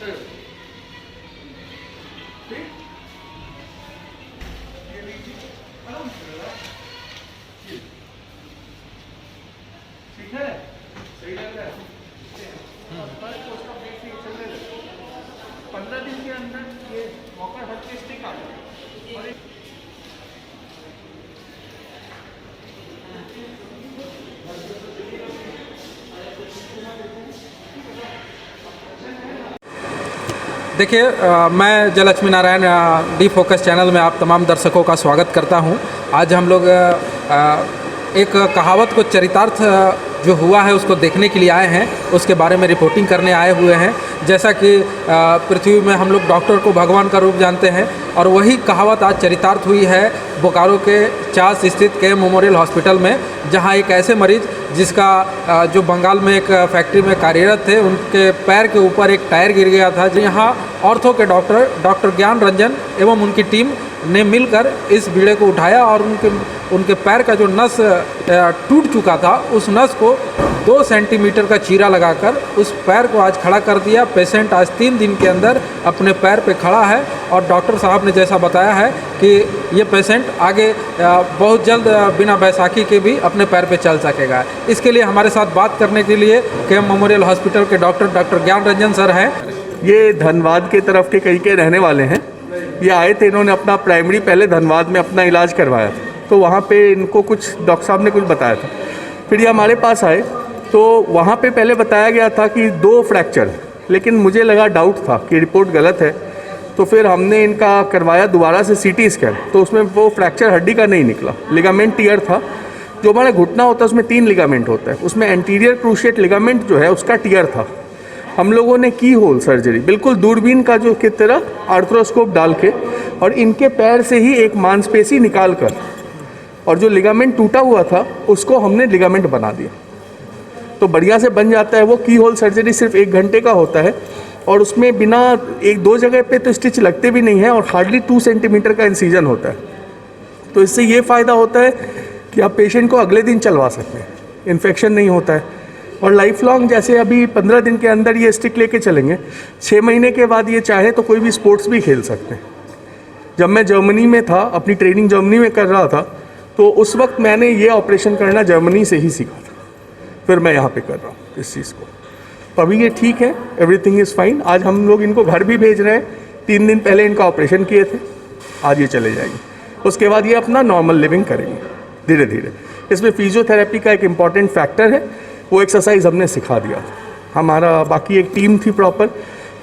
ठीक है, सही लग रहा है। 15 दिन के अंदर ये वॉकर हट के स्टिक आ जाए और देखिए, मैं Jayalakshmi Narayan D focus channel में आप तमाम दर्शकों का स्वागत करता हूं। आज हम लोग एक कहावत को चरितार्थ जो हुआ है उसको देखने के लिए आए हैं, उसके बारे में रिपोर्टिंग करने आए हुए हैं। जैसा कि पृथ्वी में हम लोग डॉक्टर को भगवान का रूप जानते हैं और वही कहावत आज चरितार्थ हुई है बोकारो के चास स्थित के मेमोरियल हॉस्पिटल में, जहां एक ऐसे मरीज जिसका जो बंगाल में एक फैक्ट्री में कार्यरत थे, उनके पैर के ऊपर एक टायर गिर गया था। यहाँ ऑर्थो के डॉक्टर ज्ञान रंजन एवं उनकी टीम ने मिलकर इस बीड़े को उठाया और उनके पैर का जो नस टूट चुका था, उस नस को 2 सेंटीमीटर का चीरा लगाकर उस पैर को आज खड़ा कर दिया। पेशेंट आज 3 दिन के अंदर अपने पैर पे खड़ा है और डॉक्टर साहब ने जैसा बताया है कि ये पेशेंट आगे बहुत जल्द बिना बैसाखी के भी अपने पैर पे चल सकेगा। इसके लिए हमारे साथ बात करने के लिए केएम मेमोरियल हॉस्पिटल के डॉक्टर ज्ञान रंजन सर हैं। ये धनबाद के तरफ के कहीं के रहने वाले हैं। ये आए थे, इन्होंने अपना प्राइमरी पहले धनबाद में अपना इलाज करवाया था, तो वहाँ पे इनको कुछ डॉक्टर साहब ने कुछ बताया था। फिर ये हमारे पास आए तो वहाँ पे पहले बताया गया था कि 2 फ्रैक्चर, लेकिन मुझे लगा डाउट था कि रिपोर्ट गलत है, तो फिर हमने इनका करवाया दोबारा से CT स्कैन, तो उसमें वो फ्रैक्चर हड्डी का नहीं निकला, लिगामेंट टियर था। जो हमारा घुटना होता है उसमें 3 लिगामेंट होता है, उसमें एंटीरियर क्रूशिएट लिगामेंट जो है उसका टियर था। हम लोगों ने की होल सर्जरी बिल्कुल दूरबीन का जो की तरह आर्थ्रोस्कोप डाल के और इनके पैर से ही एक मांसपेशी निकाल कर और जो लिगामेंट टूटा हुआ था उसको हमने लिगामेंट बना दिया, तो बढ़िया से बन जाता है। वो की होल सर्जरी सिर्फ 1 घंटे का होता है और उसमें बिना 1-2 जगह पे तो स्टिच लगते भी नहीं है और हार्डली 2 सेंटीमीटर का इंसीजन होता है। तो इससे ये फ़ायदा होता है कि आप पेशेंट को अगले दिन चलवा सकते हैं, इन्फेक्शन नहीं होता है और लाइफ लॉन्ग, जैसे अभी 15 दिन के अंदर ये स्टिक लेके चलेंगे, 6 महीने के बाद ये चाहे तो कोई भी स्पोर्ट्स भी खेल सकते हैं। जब मैं जर्मनी में था, अपनी ट्रेनिंग जर्मनी में कर रहा था, तो उस वक्त मैंने ये ऑपरेशन करना जर्मनी से ही सीखा था, फिर मैं यहाँ पे कर रहा हूँ इस चीज़ को। तो अभी ये ठीक है, एवरीथिंग इज़ फाइन। आज हम लोग इनको घर भी भेज रहे हैं। 3 दिन पहले इनका ऑपरेशन किए थे, आज ये चले जाएंगे। उसके बाद ये अपना नॉर्मल लिविंग करेंगे धीरे धीरे। इसमें फिजियोथेरेपी का एक इम्पॉर्टेंट फैक्टर है, वो एक्सरसाइज हमने सिखा दिया था। हमारा बाकी एक टीम थी प्रॉपर,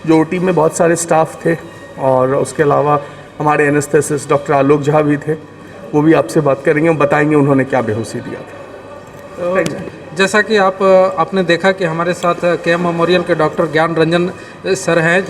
जो टीम में बहुत सारे स्टाफ थे और उसके अलावा हमारे एनेस्थेसिस्ट डॉक्टर आलोक झा भी थे, वो भी आपसे बात करेंगे, बताएंगे उन्होंने क्या बेहोशी दिया था। जैसा कि आपने देखा कि हमारे साथ केएम मेमोरियल के डॉक्टर ज्ञान रंजन सर हैं,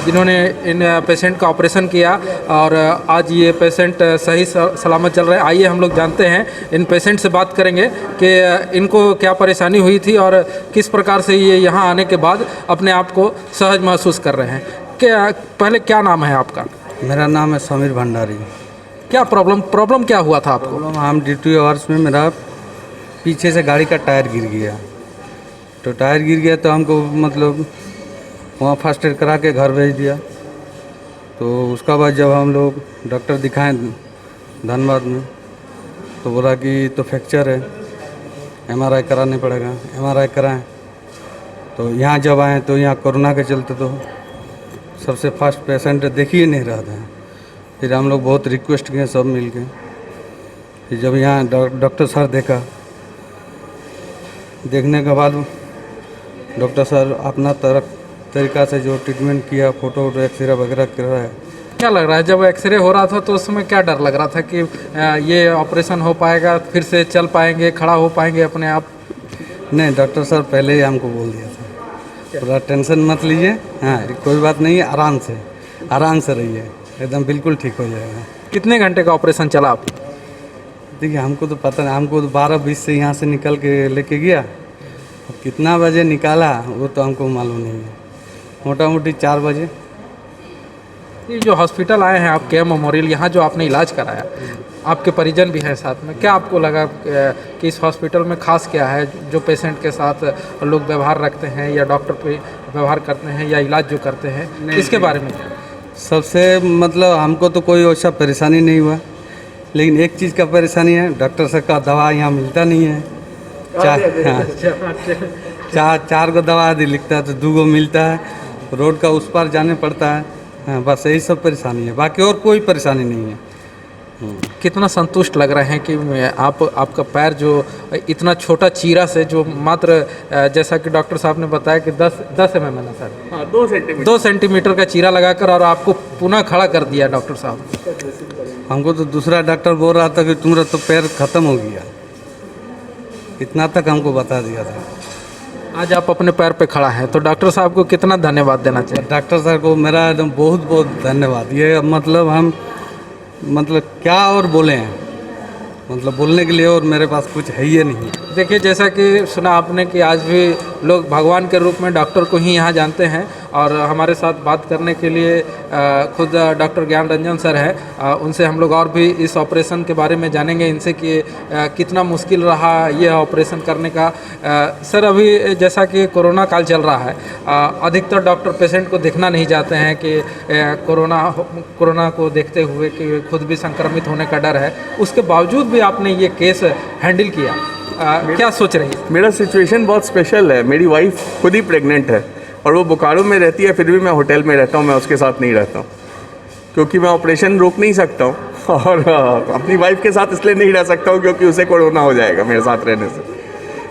जिन्होंने इन पेशेंट का ऑपरेशन किया और आज ये पेशेंट सही सलामत चल रहे हैं। आइए हम लोग जानते हैं, इन पेशेंट से बात करेंगे कि इनको क्या परेशानी हुई थी और किस प्रकार से ये यहाँ आने के बाद अपने आप को सहज महसूस कर रहे हैं। पहले क्या नाम है आपका? मेरा नाम है समीर भंडारी। क्या प्रॉब्लम क्या हुआ था आपको? हम ड्यूटी आवर्स में मेरा पीछे से गाड़ी का टायर गिर गया, तो टायर गिर गया तो हमको मतलब वहाँ फर्स्ट एड करा के घर भेज दिया। तो उसका बाद जब हम लोग डॉक्टर दिखाएं धनबाद में, तो बोला कि तो फ्रैक्चर है, MRI कराने पड़ेगा। MRI कराएं, तो यहाँ जब आए तो यहाँ कोरोना के चलते तो सबसे फर्स्ट पेशेंट देख ही नहीं रहा था। फिर हम लोग बहुत रिक्वेस्ट किए सब मिल के। फिर जब यहाँ डॉक्टर सर देखने के बाद डॉक्टर सर अपना तरीका से जो ट्रीटमेंट किया, फोटो एक्सरे वगैरह कर रहा है। क्या लग रहा है जब एक्सरे हो रहा था तो उस समय क्या डर लग रहा था कि ये ऑपरेशन हो पाएगा, फिर से चल पाएंगे, खड़ा हो पाएंगे अपने आप? नहीं, डॉक्टर सर पहले ही हमको बोल दिया था, पूरा टेंशन मत लीजिए, हाँ कोई बात नहीं है, आराम से रहिए, एकदम बिल्कुल ठीक हो जाएगा। कितने घंटे का ऑपरेशन चला आप? देखिए हमको तो पता नहीं, हमको तो 12:20 से यहाँ से निकल के लेके गया, अब कितना बजे निकाला वो तो हमको मालूम नहीं है, मोटा मोटी 4 बजे। ये जो हॉस्पिटल आए हैं आप के मेमोरियल, यहाँ जो आपने इलाज कराया, आपके परिजन भी हैं साथ में, क्या आपको लगा कि इस हॉस्पिटल में खास क्या है जो पेशेंट के साथ लोग व्यवहार रखते हैं या डॉक्टर पे व्यवहार करते हैं या इलाज जो करते हैं, इसके बारे में क्या? सबसे मतलब हमको तो कोई वैसा परेशानी नहीं हुआ, लेकिन एक चीज़ का परेशानी है, डॉक्टर साहब का दवा यहाँ मिलता नहीं है। चार को दवा यदि लिखता है तो 2 को मिलता है, रोड का उस पार जाने पड़ता है। हाँ, बस यही सब परेशानी है, बाकी और कोई परेशानी नहीं है। कितना संतुष्ट लग रहे हैं कि आपका पैर जो इतना छोटा चीरा से जो मात्र जैसा कि डॉक्टर साहब ने बताया कि 10 mm है ना सर? हाँ, 2 सेंटीमीटर 2 सेंटीमीटर का चीरा लगाकर और आपको पुनः खड़ा कर दिया डॉक्टर साहब। हमको तो दूसरा डॉक्टर बोल रहा था कि तुम्हारा तो पैर ख़त्म हो गया, इतना तक हमको बता दिया था। आज आप अपने पैर पे खड़ा हैं, तो डॉक्टर साहब को कितना धन्यवाद देना चाहिए? डॉक्टर साहब को मेरा एकदम बहुत बहुत धन्यवाद। ये मतलब हम क्या और बोले हैं, मतलब बोलने के लिए और मेरे पास कुछ है ही नहीं। देखिए, जैसा कि सुना आपने कि आज भी लोग भगवान के रूप में डॉक्टर को ही यहाँ जानते हैं, और हमारे साथ बात करने के लिए खुद डॉक्टर ज्ञान रंजन सर हैं। उनसे हम लोग और भी इस ऑपरेशन के बारे में जानेंगे इनसे कि कितना मुश्किल रहा ये ऑपरेशन करने का। सर, अभी जैसा कि कोरोना काल चल रहा है, अधिकतर डॉक्टर पेशेंट को देखना नहीं चाहते हैं कि कोरोना को देखते हुए कि खुद भी संक्रमित होने का डर है, उसके बावजूद भी आपने ये केस हैंडल किया। क्या सोच रही है? मेरा सिचुएशन बहुत स्पेशल है। मेरी वाइफ खुद ही प्रेग्नेंट है और वो बोकारो में रहती है, फिर भी मैं होटल में रहता हूँ, मैं उसके साथ नहीं रहता हूँ क्योंकि मैं ऑपरेशन रोक नहीं सकता हूँ और अपनी वाइफ के साथ इसलिए नहीं रह सकता हूँ क्योंकि उसे कोरोना हो जाएगा मेरे साथ रहने से।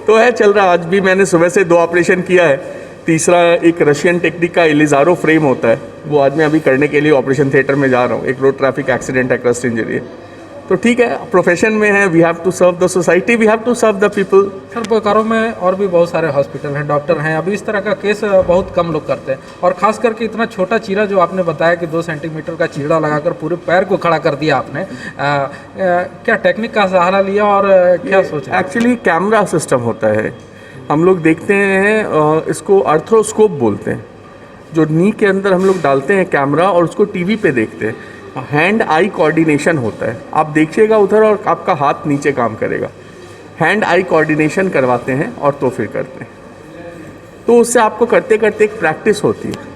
तो है चल रहा। आज भी मैंने सुबह से 2 ऑपरेशन किया है, तीसरा एक रशियन टेक्निक का इलिज़ारो फ्रेम होता है, वो आज मैं अभी करने के लिए ऑपरेशन थिएटर में जा रहा हूँ। एक रोड ट्रैफिक एक्सीडेंट है, क्रस्ट इंजरी है। तो ठीक है, प्रोफेशन में है, we have to serve the society, we have to serve the people. Sir, Bokaro में और भी बहुत सारे हॉस्पिटल हैं, डॉक्टर हैं, अभी इस तरह का केस बहुत कम लोग करते हैं, और ख़ास करके इतना छोटा चीरा जो आपने बताया कि 2 सेंटीमीटर का चीरा लगाकर पूरे पैर को खड़ा कर दिया आपने, क्या टेक्निक का सहारा लिया और क्या सोचा? एक्चुअली कैमरा सिस्टम होता है, हम लोग देखते हैं, इसको आर्थ्रोस्कोप बोलते हैं, जो नी के अंदर हम लोग डालते हैं कैमरा और उसको टीवी पे देखते हैं। हैंड आई कोऑर्डिनेशन होता है, आप देखिएगा उधर और आपका हाथ नीचे काम करेगा। हैंड आई कोऑर्डिनेशन करवाते हैं और तो फिर करते हैं, तो उससे आपको करते करते एक प्रैक्टिस होती है।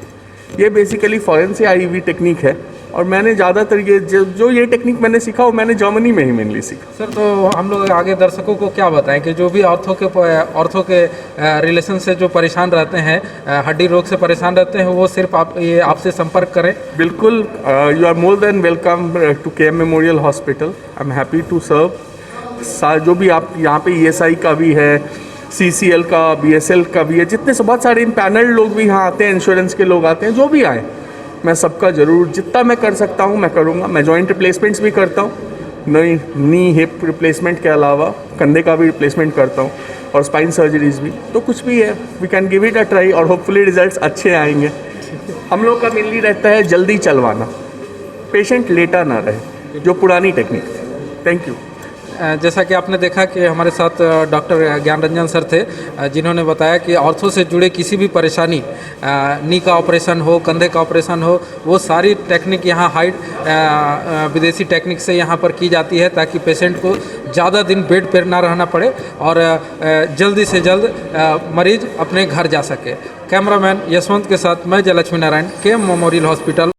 ये बेसिकली फॉरेन से आई हुई टेक्निक है और मैंने ज़्यादातर ये जो ये टेक्निक मैंने सीखा वो मैंने जर्मनी में ही मेनली सीखा। सर, तो हम लोग आगे दर्शकों को क्या बताएं कि जो भी ऑर्थो के रिलेशन से जो परेशान रहते हैं, हड्डी रोग से परेशान रहते हैं, वो सिर्फ आपसे संपर्क करें। बिल्कुल, you are more than welcome to KM memorial hospital. I am happy to serve. जो भी आप यहाँ पे ESI का भी है, CCL का, BSL का भी है, जितने से बहुत सारे इम्पैनल्ड लोग भी यहाँ आते हैं, इंश्योरेंस के लोग आते हैं, जो भी आए, मैं सबका ज़रूर जितना मैं कर सकता हूँ मैं करूँगा। मैं जॉइंट रिप्लेसमेंट्स भी करता हूँ, नी हिप रिप्लेसमेंट के अलावा कंधे का भी रिप्लेसमेंट करता हूँ और स्पाइन सर्जरीज भी। तो कुछ भी है, we can give it a try और होपफुली रिजल्ट्स अच्छे आएंगे। हम लोग का मेनली रहता है जल्दी चलवाना, पेशेंट लेटा ना रहे, जो पुरानी टेक्निक थी। Thank you. जैसा कि आपने देखा कि हमारे साथ डॉक्टर ज्ञान रंजन सर थे, जिन्होंने बताया कि ऑर्थो से जुड़े किसी भी परेशानी, नी का ऑपरेशन हो, कंधे का ऑपरेशन हो, वो सारी टेक्निक यहाँ विदेशी टेक्निक से यहाँ पर की जाती है ताकि पेशेंट को ज़्यादा दिन बेड पर ना रहना पड़े और जल्दी से जल्द मरीज अपने घर जा सके। कैमरामैन यशवंत के साथ मैं Jayalakshmi Narayan, KM memorial hospital.